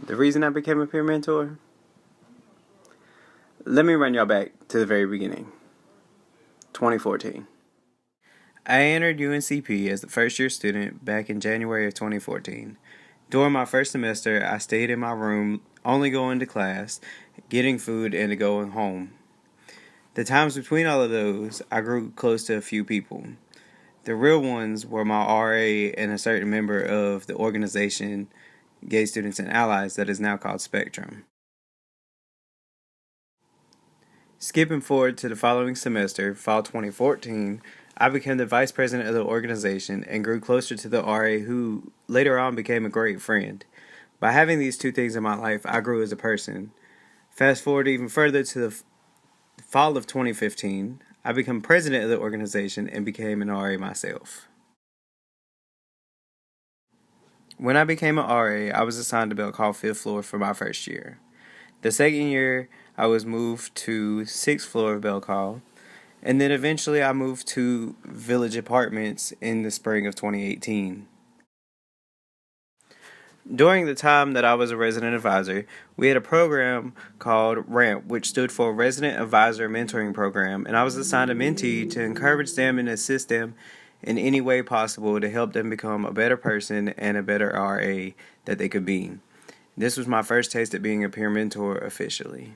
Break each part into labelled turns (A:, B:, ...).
A: The reason I became a peer mentor? Let me run y'all back to the very beginning. 2014. I entered UNCP as the first year student back in January of 2014. During my first semester, I stayed in my room, only going to class, getting food, and going home. The times between all of those, I grew close to a few people. The real ones were my RA and a certain member of the organization, Gay Students and Allies, that is now called Spectrum. Skipping forward to the following semester, fall 2014, I became the vice president of the organization and grew closer to the RA who later on became a great friend. By having these two things in my life, I grew as a person. Fast forward even further to the fall of 2015, I became president of the organization and became an RA myself. When I became an RA, I was assigned to Bell Call 5th floor for my first year. The second year, I was moved to 6th floor of Bell Call, and then eventually I moved to Village Apartments in the spring of 2018. During the time that I was a resident advisor, we had a program called RAMP, which stood for Resident Advisor Mentoring Program, and I was assigned a mentee to encourage them and assist them in any way possible to help them become a better person and a better RA that they could be. This was my first taste at being a peer mentor officially.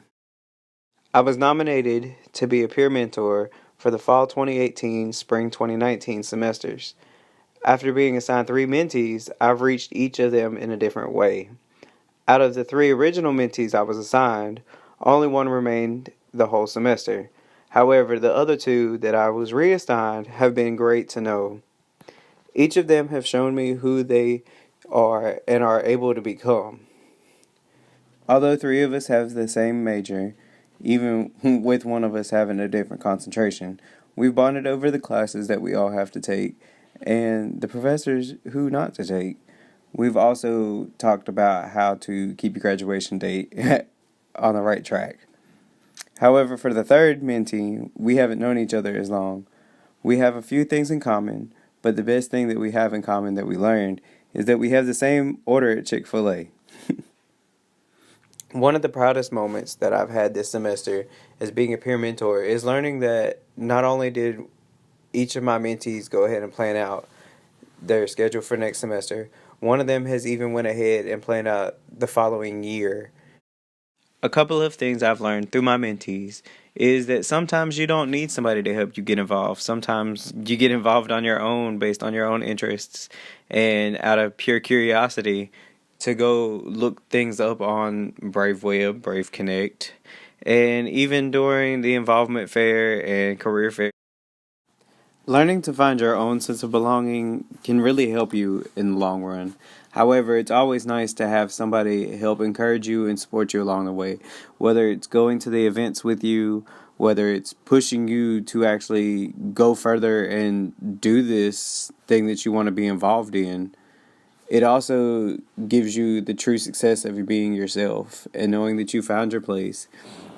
A: I was nominated to be a peer mentor for the fall 2018, spring 2019 semesters. After being assigned 3 mentees, I've reached each of them in a different way. Out of the 3 original mentees I was assigned, only one remained the whole semester. However, the other 2 that I was reassigned have been great to know. Each of them have shown me who they are and are able to become. Although 3 of us have the same major, even with one of us having a different concentration, we've bonded over the classes that we all have to take and the professors who not to take. We've also talked about how to keep your graduation date on the right track. However, for the third mentee, we haven't known each other as long. We have a few things in common, but the best thing that we have in common that we learned is that we have the same order at Chick-fil-A. One of the proudest moments that I've had this semester as being a peer mentor is learning that not only did each of my mentees go ahead and plan out their schedule for next semester, one of them has even went ahead and planned out the following year. A couple of things I've learned through my mentees is that sometimes you don't need somebody to help you get involved. Sometimes you get involved on your own based on your own interests and out of pure curiosity to go look things up on Brave Web, Brave Connect, and even during the involvement fair and career fair. Learning to find your own sense of belonging can really help you in the long run. However, it's always nice to have somebody help encourage you and support you along the way. Whether it's going to the events with you, whether it's pushing you to actually go further and do this thing that you want to be involved in. It also gives you the true success of you being yourself and knowing that you found your place.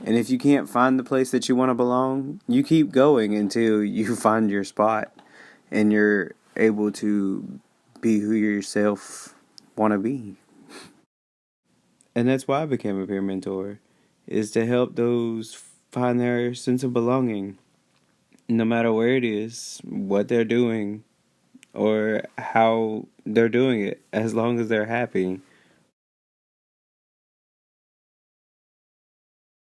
A: And if you can't find the place that you want to belong, you keep going until you find your spot and you're able to be who you yourself want to be. And that's why I became a peer mentor, is to help those find their sense of belonging, no matter where it is, what they're doing, or how they're doing it, as long as they're happy.